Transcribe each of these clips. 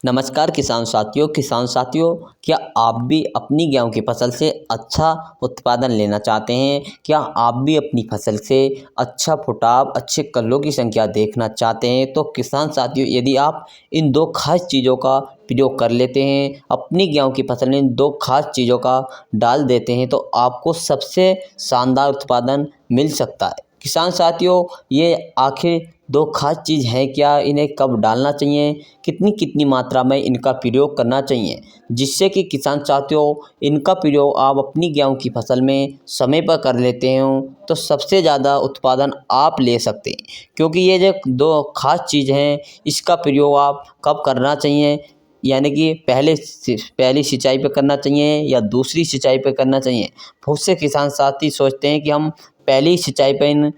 नमस्कार किसान साथियों, क्या आप भी अपनी गेहूं की फसल से अच्छा उत्पादन लेना चाहते हैं? क्या आप भी अपनी फसल से अच्छा फुटाव, अच्छे कल्लों की संख्या देखना चाहते हैं? तो किसान साथियों, यदि आप इन दो खास चीज़ों का प्रयोग कर लेते हैं, अपनी गेहूं की फसल में इन दो खास चीज़ों का डाल देते हैं, तो आपको सबसे शानदार उत्पादन मिल सकता है। किसान साथियों, ये आखिर दो खास चीज़ हैं क्या? इन्हें कब डालना चाहिए? कितनी मात्रा में इनका प्रयोग करना चाहिए, जिससे कि किसान साथियों इनका प्रयोग आप अपनी गेहूं की फसल में समय पर कर लेते हो तो सबसे ज़्यादा उत्पादन आप ले सकते हैं। क्योंकि ये जो दो खास चीज़ हैं, इसका प्रयोग आप कब करना चाहिए, यानी कि पहली सिंचाई पे करना चाहिए या दूसरी सिंचाई पे करना चाहिए। बहुत से किसान साथी सोचते हैं कि हम पहली सिंचाई पे इन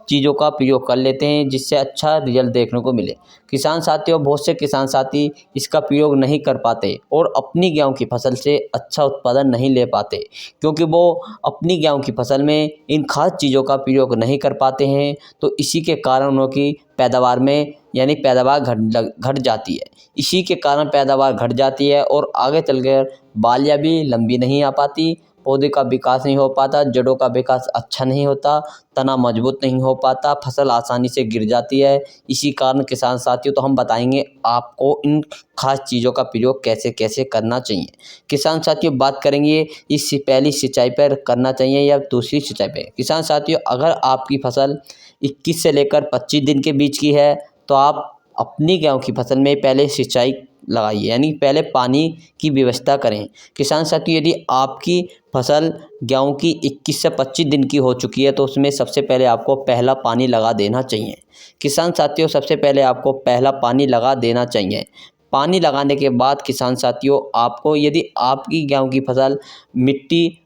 चीज़ों का प्रयोग कर लेते हैं, जिससे अच्छा रिजल्ट देखने को मिले। किसान साथियों, बहुत से किसान साथी इसका प्रयोग नहीं कर पाते और अपनी गेहूं की फसल से अच्छा उत्पादन नहीं ले पाते, क्योंकि वो अपनी गेहूं की फसल में इन खास चीज़ों का प्रयोग नहीं कर पाते हैं। तो इसी के कारण उनकी पैदावार में यानी पैदावार घट जाती है। इसी के कारण पैदावार घट जाती है और आगे चलकर बालियाँ भी लंबी नहीं आ पाती, पौधे का विकास नहीं हो पाता, जड़ों का विकास अच्छा नहीं होता, तना मजबूत नहीं हो पाता, फसल आसानी से गिर जाती है। इसी कारण किसान साथियों, तो हम बताएंगे आपको इन खास चीज़ों का प्रयोग कैसे कैसे करना चाहिए। किसान साथियों, बात करेंगे इस पहली सिंचाई पर करना चाहिए या दूसरी सिंचाई पे। किसान साथियों, अगर आपकी फसल 21 से लेकर 25 दिन के बीच की है, तो आप अपनी गेहूं की फसल में पहले सिंचाई लगाइए, यानी पहले पानी की व्यवस्था करें। किसान साथियों, यदि आपकी फसल गेहूं की 21 से 25 दिन की हो चुकी है, तो उसमें सबसे पहले आपको पहला पानी लगा देना चाहिए। किसान साथियों, सबसे पहले आपको पहला पानी लगा देना चाहिए। पानी लगाने के बाद किसान साथियों, आपको यदि आपकी गेहूं की फसल मिट्टी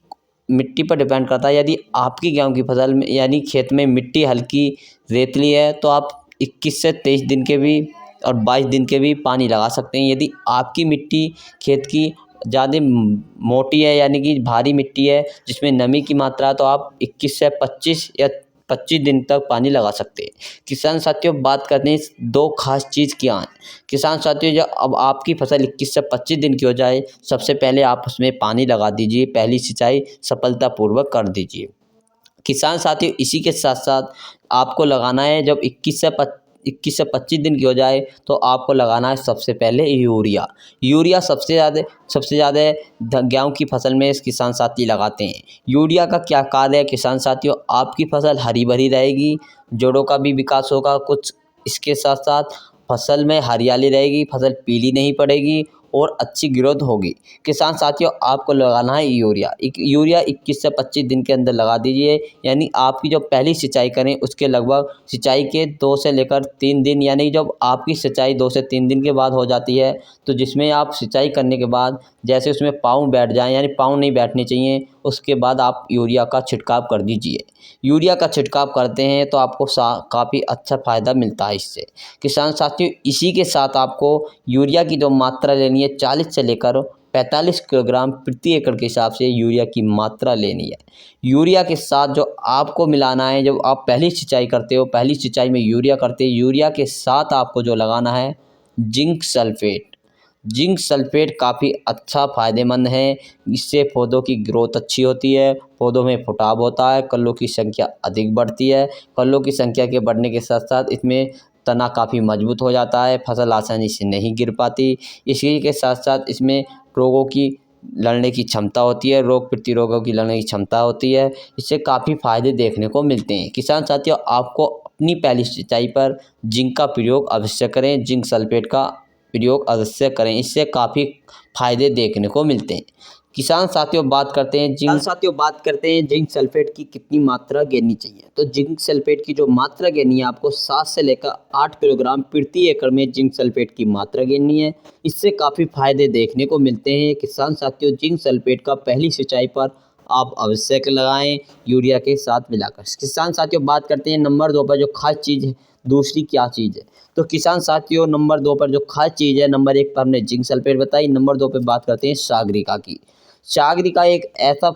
मिट्टी पर डिपेंड करता है। यदि आपकी गेहूं की फसल में यानी खेत में मिट्टी हल्की रेतली है, तो आप 21 से 23 दिन के भी और 22 दिन के भी पानी लगा सकते हैं। यदि आपकी मिट्टी खेत की ज़्यादा मोटी है, यानी कि भारी मिट्टी है जिसमें नमी की मात्रा है, तो आप 21 से 25 या 25 दिन तक पानी लगा सकते हैं। किसान साथियों, बात करते हैं इस दो खास चीज़ क्या हैं। किसान साथियों, जब अब आपकी फसल 21 से 25 दिन की हो जाए, सबसे पहले आप उसमें पानी लगा दीजिए, पहली सिंचाई सफलतापूर्वक कर दीजिए। किसान साथियों, इसी के साथ साथ आपको लगाना है, जब 21 से 25 दिन की हो जाए, तो आपको लगाना है सबसे पहले यूरिया। यूरिया सबसे ज़्यादा गेहूं की फसल में इस किसान साथी लगाते हैं। यूरिया का क्या कार्य है किसान साथियों? आपकी फसल हरी भरी रहेगी, जड़ों का भी विकास होगा कुछ, इसके साथ साथ फसल में हरियाली रहेगी, फसल पीली नहीं पड़ेगी और अच्छी ग्रोथ होगी। किसान साथियों, आपको लगाना है यूरिया। यूरिया 21 से 25 दिन के अंदर लगा दीजिए, यानी आपकी जो पहली सिंचाई करें उसके लगभग सिंचाई के 2 से लेकर 3 दिन, यानी जब आपकी सिंचाई 2 से 3 दिन के बाद हो जाती है, तो जिसमें आप सिंचाई करने के बाद जैसे उसमें पाँव बैठ जाएँ, यानी पाँव नहीं बैठने चाहिए, उसके बाद आप यूरिया का छिड़काव कर दीजिए। यूरिया का छिड़काव करते हैं तो आपको काफ़ी अच्छा फ़ायदा मिलता है इससे। किसान साथियों, इसी के साथ आपको यूरिया की जो मात्रा लेनी है, 40 से लेकर 45 किलोग्राम प्रति एकड़ के हिसाब से यूरिया की मात्रा लेनी है। यूरिया के साथ जो आपको मिलाना है, जब आप पहली सिंचाई करते हो, पहली सिंचाई में यूरिया करते हैं, यूरिया के साथ आपको जो लगाना है जिंक सल्फेट। जिंक सल्फेट काफ़ी अच्छा फ़ायदेमंद है। इससे पौधों की ग्रोथ अच्छी होती है, पौधों में फुटाव होता है, कल्लों की संख्या अधिक बढ़ती है। कल्लों की संख्या के बढ़ने के साथ साथ इसमें तना काफ़ी मजबूत हो जाता है, फसल आसानी से नहीं गिर पाती। इसी के साथ साथ इसमें रोगों की लड़ने की क्षमता होती है, रोग प्रतिरोधकों की लड़ने की क्षमता होती है। इससे काफ़ी फ़ायदे देखने को मिलते हैं। किसान साथियों, आपको अपनी पहली सिंचाई पर जिंक का प्रयोग अवश्य करें, जिंक सल्फेट का प्रयोग अवश्य करें, इससे काफ़ी फ़ायदे देखने को मिलते हैं। किसान साथियों, बात करते हैं जिंक सल्फेट की कितनी मात्रा गिरनी चाहिए। तो जिंक सल्फेट की जो मात्रा गिरनी है, आपको 7 से लेकर 8 किलोग्राम प्रति एकड़ में जिंक सल्फेट की मात्रा गिरनी है। इससे काफ़ी फ़ायदे देखने को मिलते हैं। किसान साथियों, जिंक सल्फेट का पहली सिंचाई पर आप आवश्यक लगाएं यूरिया के साथ मिलाकर। किसान साथियों, बात करते हैं नंबर 2 पर जो खास चीज़ है, दूसरी क्या चीज़ है। तो किसान साथियों, नंबर 2 पर जो खास चीज़ है, नंबर 1 पर हमने जिंक सल्फेट बताई, नंबर 2 पे बात करते हैं सागरिका की। सागरिका एक ऐसा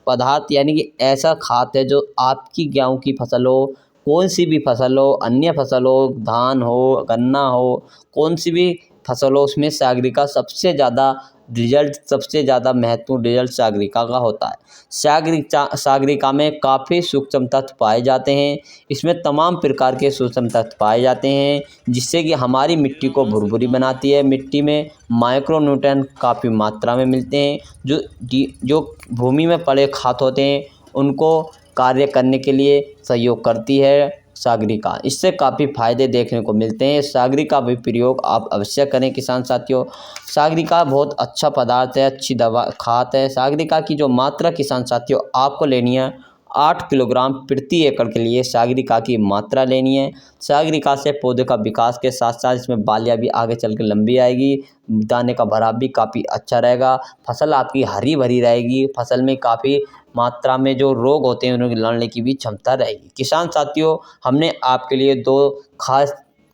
पदार्थ यानी कि ऐसा खाद है जो आपकी गेहूं की फसल हो, कौन सी भी फसल हो, अन्य फसल हो, धान हो, गन्ना हो, कौन सी भी फसलों उसमें सागरिका सबसे ज़्यादा रिजल्ट, सबसे ज़्यादा महत्वपूर्ण रिजल्ट सागरिका का होता है। सागरिका में काफ़ी सूक्ष्म तत्व पाए जाते हैं। इसमें तमाम प्रकार के सूक्ष्म तत्व पाए जाते हैं, जिससे कि हमारी मिट्टी को भुरभुरी बनाती है। मिट्टी में माइक्रो न्यूट्रन काफ़ी मात्रा में मिलते हैं, जो भूमि में पड़े खाद होते हैं उनको कार्य करने के लिए सहयोग करती है सागरिका। इससे काफ़ी फ़ायदे देखने को मिलते हैं। सागरिका भी प्रयोग आप अवश्य करें किसान साथियों। सागरिका बहुत अच्छा पदार्थ है, अच्छी दवा खाद है। सागरिका की जो मात्रा किसान साथियों आपको लेनी है 8 किलोग्राम प्रति एकड़ के लिए सागरिका की मात्रा लेनी है। सागरिका से पौधे का विकास के साथ साथ इसमें बालियाँ भी आगे चल के लंबी आएगी, दाने का भराव भी काफ़ी अच्छा रहेगा, फसल आपकी हरी भरी रहेगी, फसल में काफ़ी मात्रा में जो रोग होते हैं उन्हें लड़ने की भी क्षमता रहेगी। किसान साथियों, हमने आपके लिए 2 खास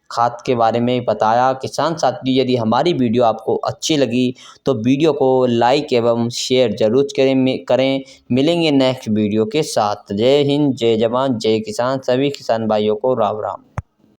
खाद के बारे में बताया। किसान साथियों, यदि हमारी वीडियो आपको अच्छी लगी तो वीडियो को लाइक एवं शेयर ज़रूर करें। मिलेंगे नेक्स्ट वीडियो के साथ। जय हिंद, जय जवान, जय किसान। सभी किसान भाइयों को राम राम।